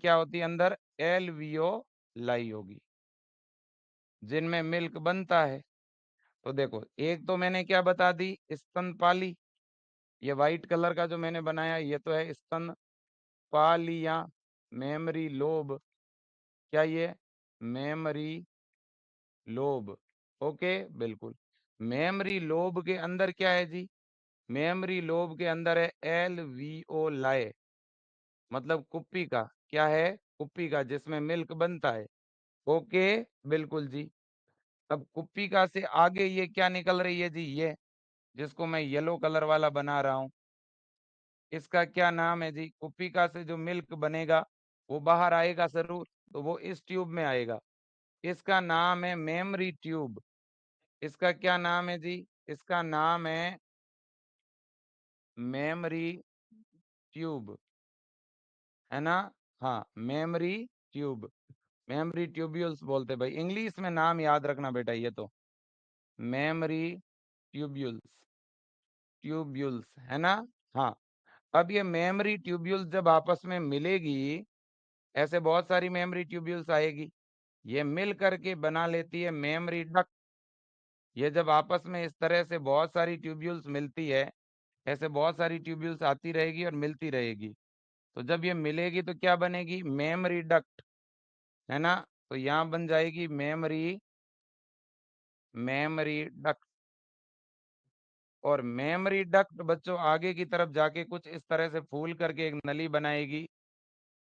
क्या होती है अंदर, एल्वियोलाई होगी, जिनमें मिल्क बनता है। तो देखो, एक तो मैंने क्या बता दी, स्तनपाली। ये व्हाइट कलर का जो मैंने बनाया ये तो है स्तनपालियां। मेमरी लोब, क्या ये, मेमरी लोब। ओके, बिल्कुल। मेमरी लोब के अंदर क्या है जी, मेमरी लोब के अंदर है एल्वियोलाई, मतलब कुप्पी का, क्या है, कुप्पी का, जिसमें मिल्क बनता है। ओके, बिल्कुल जी। अब कुप्पिका से आगे ये क्या निकल रही है जी, ये जिसको मैं येलो कलर वाला बना रहा हूँ, इसका क्या नाम है जी, कुप्पिका से जो मिल्क बनेगा वो बाहर आएगा जरूर, तो वो इस ट्यूब में आएगा। इसका नाम है मेमरी ट्यूब। इसका क्या नाम है जी, इसका नाम है मेमरी ट्यूब, है ना। हाँ, मेमरी ट्यूब, मेमरी ट्यूब्यूल्स बोलते भाई, इंग्लिश में नाम याद रखना बेटा, ये तो मेमरी ट्यूब्यूल्स, ट्यूब्यूल्स, है ना। हाँ, अब ये मेमरी ट्यूब्यूल्स जब आपस में मिलेगी, ऐसे बहुत सारी मेमरी ट्यूब्यूल्स आएगी, ये मिल करके बना लेती है मेमरी डक्ट। ये जब आपस में इस तरह से बहुत सारी ट्यूब्यूल्स मिलती है, ऐसे बहुत सारी ट्यूब्यूल्स आती रहेगी और मिलती रहेगी, तो जब ये मिलेगी तो क्या बनेगी, मेमरी डक्ट, है ना। तो यहाँ बन जाएगी मेमरी, मेमरी डक्ट। और मेमरी डक्ट बच्चों आगे की तरफ जाके कुछ इस तरह से फूल करके एक नली बनाएगी,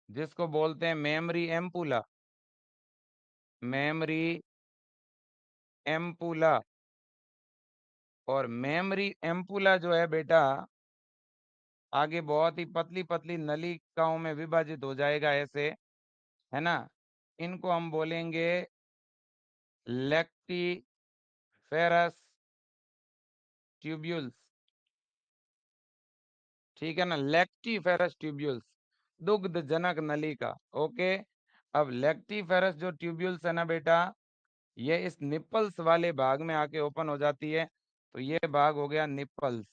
जिसको बोलते हैं मेमरी एम्पुला, मेमरी एम्पुला। और मेमरी एम्पुला जो है बेटा, आगे बहुत ही पतली पतली नलिकाओं में विभाजित हो जाएगा ऐसे, है ना। इनको हम बोलेंगे लेक्टिफेरस ट्यूब्यूल्स, ठीक है ना, लेक्टिफेरस ट्यूब्यूल्स, दुग्ध जनक नलिका। ओके, अब लेक्टिफेरस जो ट्यूब्यूल्स है ना बेटा, ये इस निप्पल्स वाले भाग में आके ओपन हो जाती है, तो ये भाग हो गया निप्पल्स।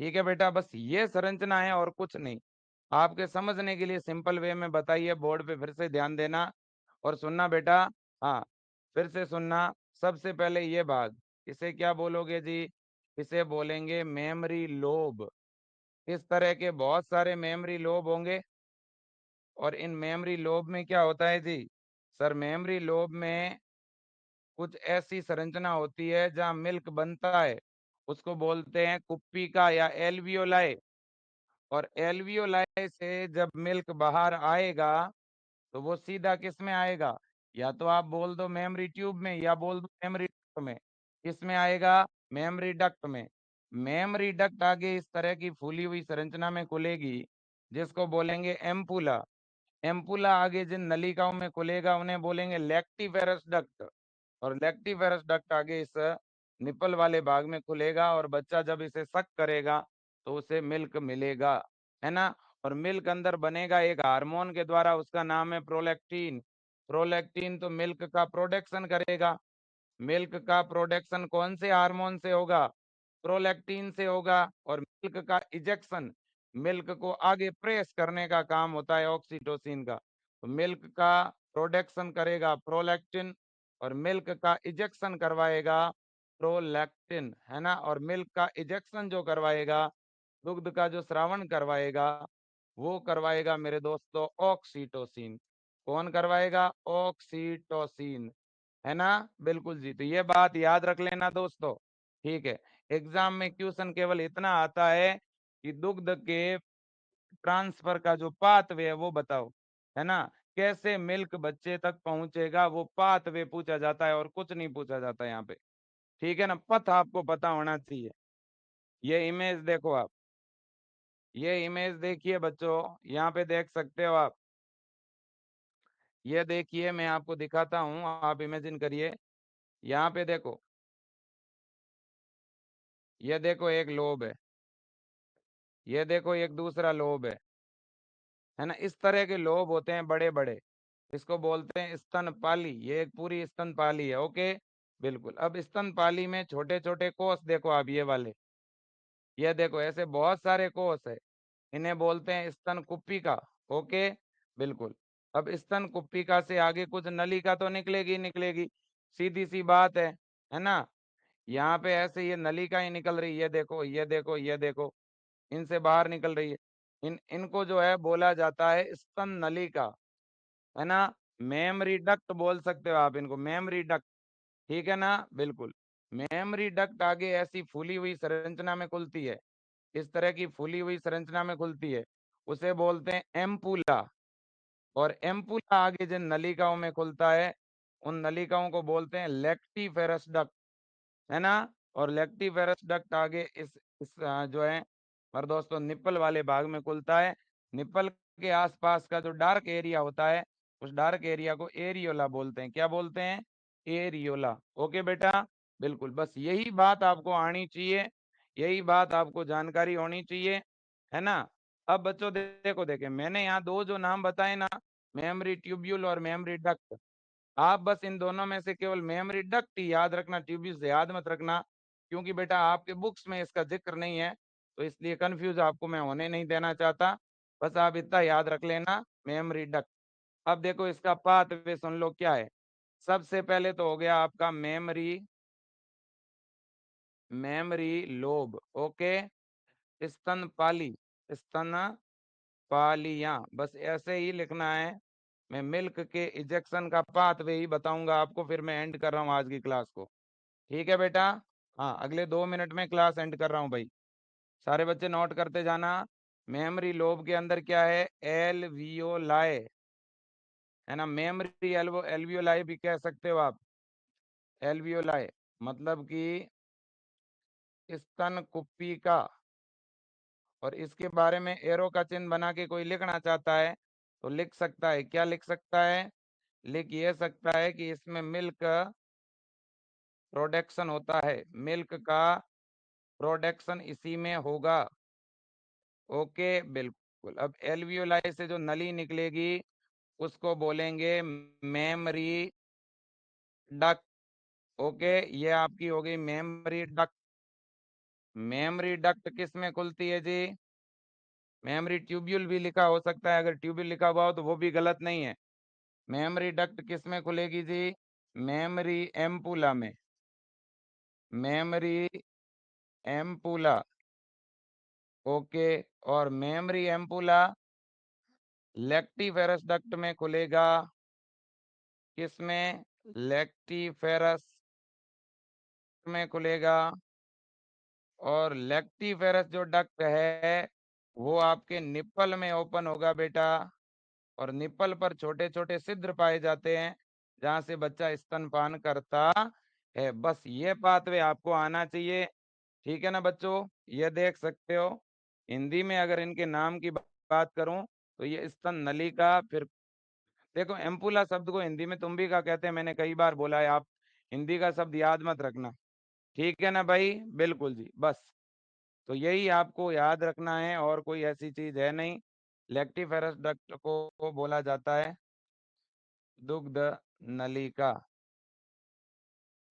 ठीक है बेटा, बस ये संरचना है और कुछ नहीं। आपके समझने के लिए सिंपल वे में बताइए, बोर्ड पे फिर से ध्यान देना और सुनना बेटा। हाँ, फिर से सुनना। सबसे पहले ये भाग, इसे क्या बोलोगे जी, इसे बोलेंगे मेमरी लोब। इस तरह के बहुत सारे मेमरी लोब होंगे, और इन मेमरी लोब में क्या होता है जी, सर मेमरी लोब में कुछ ऐसी संरचना होती है जहाँ मिल्क बनता है, उसको बोलते हैं कुप्पिका या एल्वियोलाई। और एल्वियोलाई से जब मिल्क बाहर आएगा, तो वो सीधा किस में आएगा, या तो आप बोल दो मेमरी ट्यूब में, या बोल दो मेमरी डक्ट में। किसमें आएगा, मेमरी डक्ट में। मेमरी डक्ट आगे इस तरह की फूली हुई संरचना में खुलेगी, जिसको बोलेंगे एम्पुला। एम्पुला आगे जिन नलिकाओं में खुलेगा उन्हें बोलेंगे लैक्टिफेरस डक्ट। और लैक्टिफेरस डक्ट आगे इस निपल वाले भाग में खुलेगा, और बच्चा जब इसे सक करेगा तो उसे मिल्क मिलेगा, है ना। और मिल्क अंदर बनेगा एक हार्मोन के द्वारा, उसका नाम है प्रोलैक्टिन। प्रोलैक्टिन तो मिल्क का प्रोडक्शन करेगा। मिल्क का प्रोडक्शन कौन से हार्मोन से होगा, प्रोलैक्टिन से होगा। और मिल्क का इजेक्शन, मिल्क को आगे प्रेस करने का काम होता है ऑक्सीटोसिन का। तो मिल्क का प्रोडक्शन करेगा प्रोलैक्टिन, और मिल्क का इजेक्शन करवाएगा प्रोलैक्टिन, है ना। और मिल्क का इजेक्शन जो करवाएगा, दुग्ध का जो श्रावण करवाएगा, वो करवाएगा मेरे दोस्तों ऑक्सीटोसिन। कौन करवाएगा, ऑक्सीटोसिन, है ना। बिल्कुल जी, तो ये बात याद रख लेना दोस्तों। ठीक है, एग्जाम में क्वेश्चन केवल इतना आता है कि दुग्ध के ट्रांसफर का जो पाथवे है वो बताओ, है ना। कैसे मिल्क बच्चे तक पहुंचेगा, वो पाथवे पूछा जाता है, और कुछ नहीं पूछा जाता यहाँ पे। ठीक है ना, पथ आपको पता होना चाहिए। ये इमेज देखो आप, ये इमेज देखिए बच्चों, यहाँ पे देख सकते हो आप। ये देखिए, मैं आपको दिखाता हूँ, आप इमेजिन करिए। यहाँ पे देखो, ये देखो एक लोब है, ये देखो एक दूसरा लोब है ना। इस तरह के लोब होते हैं बड़े बड़े, इसको बोलते हैं स्तनपाली। ये एक पूरी स्तनपाली है। ओके, बिल्कुल। अब स्तनपाली में छोटे छोटे कोष देखो आप, ये वाले, ये देखो ऐसे बहुत सारे कोष है, इन्हें बोलते हैं स्तन कुप्पिका। ओके, बिल्कुल। अब स्तन कुप्पिका से आगे कुछ नलिका तो निकलेगी निकलेगी, सीधी सी बात है ना। यहाँ पे ऐसे ये नलिका ही निकल रही है, देखो ये देखो ये देखो, इनसे बाहर निकल रही है। इनको जो है बोला जाता है स्तन नलिका, है ना। मेमरी डक्ट बोल सकते हो आप इनको, मेमरी डक्ट, ठीक है ना, बिल्कुल। मेमरी डक्ट आगे ऐसी फूली हुई संरचना में खुलती है, इस तरह की फूली हुई संरचना में खुलती है, उसे बोलते हैं एम्पुला। और एम्पुला आगे जिन नलिकाओं में खुलता है, उन नलिकाओं को बोलते हैं लेक्टिफेरस डक्ट, है ना। और लेक्टिफेरस डक्ट आगे इस जो है हमारे दोस्तों निप्पल वाले भाग में खुलता है। निप्पल के आसपास का जो डार्क एरिया होता है, उस डार्क एरिया को एरियोला बोलते हैं, क्या बोलते हैं, एरियोला। ओके बेटा, बिल्कुल, बस यही बात आपको आनी चाहिए, यही बात आपको जानकारी होनी चाहिए, है ना। अब बच्चों देखो देखे मैंने यहाँ दो जो नाम बताए ना, मेमोरी ट्यूब्यूल और मेमोरी डक्ट, आप बस इन दोनों में से केवल मेमोरी डक्ट ही याद रखना, ट्यूब्यूल्स याद मत रखना, क्योंकि बेटा आपके बुक्स में इसका जिक्र नहीं है, तो इसलिए कंफ्यूज आपको मैं होने नहीं देना चाहता। बस आप इतना याद रख लेना, मेमोरी डक्ट। अब देखो इसका पाथवे सुन लो क्या है। सबसे पहले तो हो गया आपका मेमोरी, मेमोरी लोब, ओके। स्तनपाली, स्तन पालियां, बस ऐसे ही लिखना है। मैं मिल्क के इजेक्शन का पाथवे ही बताऊंगा आपको, फिर मैं एंड कर रहा हूँ आज की क्लास को, ठीक है बेटा। हाँ, अगले 2 मिनट में क्लास एंड कर रहा हूँ भाई, सारे बच्चे नोट करते जाना। मेमोरी लोब के अंदर क्या है, एलवियोलाई, है ना। मेमोरी एल्वियोलाई भी कह सकते हो आप, एल्वियोलाई मतलब कि स्तन कुप्पी का। और इसके बारे में एरो का चिन्ह बना के कोई लिखना चाहता है तो लिख सकता है, क्या लिख सकता है, लिख ये सकता है कि इसमें मिल्क प्रोडक्शन होता है, मिल्क का प्रोडक्शन इसी में होगा, ओके बिल्कुल। अब एल्वियोलाई से जो नली निकलेगी उसको बोलेंगे मेमरी डक्ट, ओके। ये आपकी हो गई मेमरी डक्ट। मेमरी डक्ट किस में खुलती है जी, मेमरी ट्यूब्यूल भी लिखा हो सकता है, अगर ट्यूब्यूल लिखा हुआ हो तो वो भी गलत नहीं है। मेमरी डक्ट किस में खुलेगी जी, मेमरी एम्पुला में, मेमरी एम्पुला, ओके। और मेमरी एम्पुला लेक्टिफेरस डक्ट में खुलेगा, किसमें, लेक्टिफेरस में खुलेगा। और लेक्टिफेरस जो डक्ट है वो आपके निप्पल में ओपन होगा बेटा। और निप्पल पर छोटे छोटे छिद्र पाए जाते हैं जहां से बच्चा स्तनपान करता है, बस ये पाथवे आपको आना चाहिए, ठीक है ना बच्चों। ये देख सकते हो, हिंदी में अगर इनके नाम की बात करूं तो ये स्तन नलिका, फिर देखो एम्पुला शब्द को हिंदी में तुम्बिका कहते हैं, मैंने कई बार बोला है, आप हिंदी का शब्द याद मत रखना, ठीक है ना भाई, बिल्कुल जी, बस। तो यही आपको याद रखना है, और कोई ऐसी चीज है नहीं। लेक्टिफेरस डक्ट को बोला जाता है दुग्ध नलिका,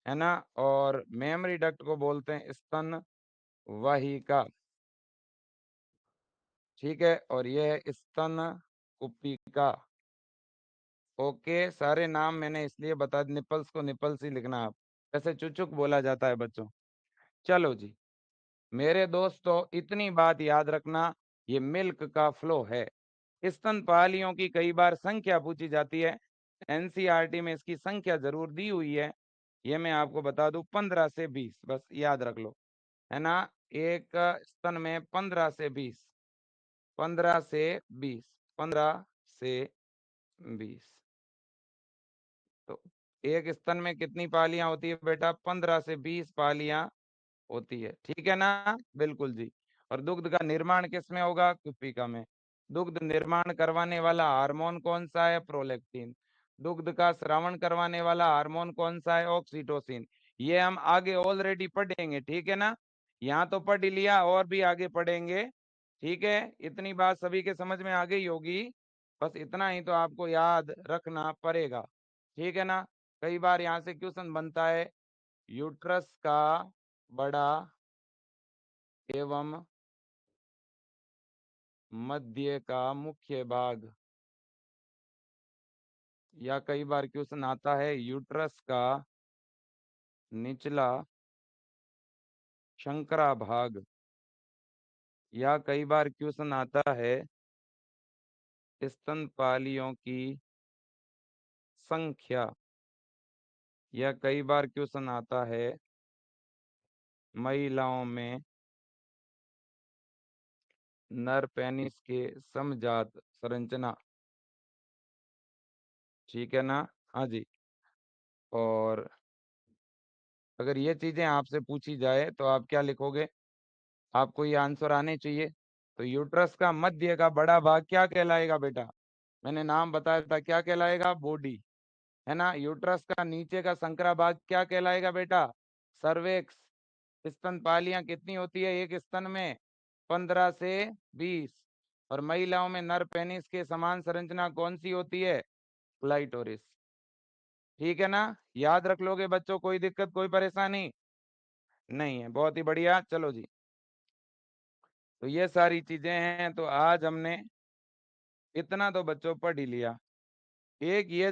है ना। और मेमरी डक्ट को बोलते हैं स्तन वाहिका, ठीक है। और यह है स्तन कुपिका, ओके। सारे नाम मैंने इसलिए बता, निपल्स को निपल्स ही लिखना आप, जैसे चुचुक बोला जाता है बच्चों। चलो जी मेरे दोस्तों, इतनी बात याद रखना, ये मिल्क का फ्लो है। स्तनपालियों की कई बार संख्या पूछी जाती है, एनसीईआरटी में इसकी संख्या जरूर दी हुई है, ये मैं आपको बता दूं 15 से 20, बस याद रख लो, है ना। एक स्तन में 15 से 20, 15 से 20, 15 से 20, तो एक स्तन में कितनी पालियां होती है बेटा, 15 से 20 पालियां होती है, ठीक है ना, बिल्कुल जी। और दुग्ध का निर्माण किसमें होगा, कुप्पिका में। दुग्ध निर्माण करवाने वाला हार्मोन कौन सा है, प्रोलैक्टिन। दुग्ध का स्रावण करवाने वाला हार्मोन कौन सा है, ऑक्सीटोसिन। ये हम आगे ऑलरेडी पढ़ेंगे, ठीक है ना, यहाँ तो पढ़ ही लिया, और भी आगे पढ़ेंगे, ठीक है। इतनी बात सभी के समझ में आ गई होगी, बस इतना ही तो आपको याद रखना पड़ेगा, ठीक है ना। कई बार यहाँ से क्वेश्चन बनता है, यूट्रस का बड़ा एवं मध्य का मुख्य भाग या कई बार क्वेश्चन आता है यूट्रस का निचला शंकरा भाग, या कई बार क्वेश्चन आता है स्तनपालियों की संख्या, या कई बार क्वेश्चन आता है महिलाओं में नर पेनिस के समजात संरचना। ठीक है ना? हाँ जी। और अगर ये चीजें आपसे पूछी जाए तो आप क्या लिखोगे? आपको ये आंसर आने चाहिए। तो यूट्रस का मध्य का बड़ा भाग क्या कहलाएगा बेटा? मैंने नाम बताया था, क्या कहलाएगा? बॉडी, है ना? यूट्रस का नीचे का संकरा भाग क्या कहलाएगा बेटा? सर्वेक्स। स्तनपालियां कितनी होती है एक स्तन में? 15 से 20। और महिलाओं में नर पेनिस के समान संरचना कौन सी होती है? क्लाइटोरिस। ठीक है ना? याद रख लोगे बच्चों? कोई दिक्कत, कोई परेशानी नहीं है? बहुत ही बढ़िया। चलो जी, तो ये सारी चीजें हैं। तो आज हमने इतना तो बच्चों पढ़ ही लिया। एक ये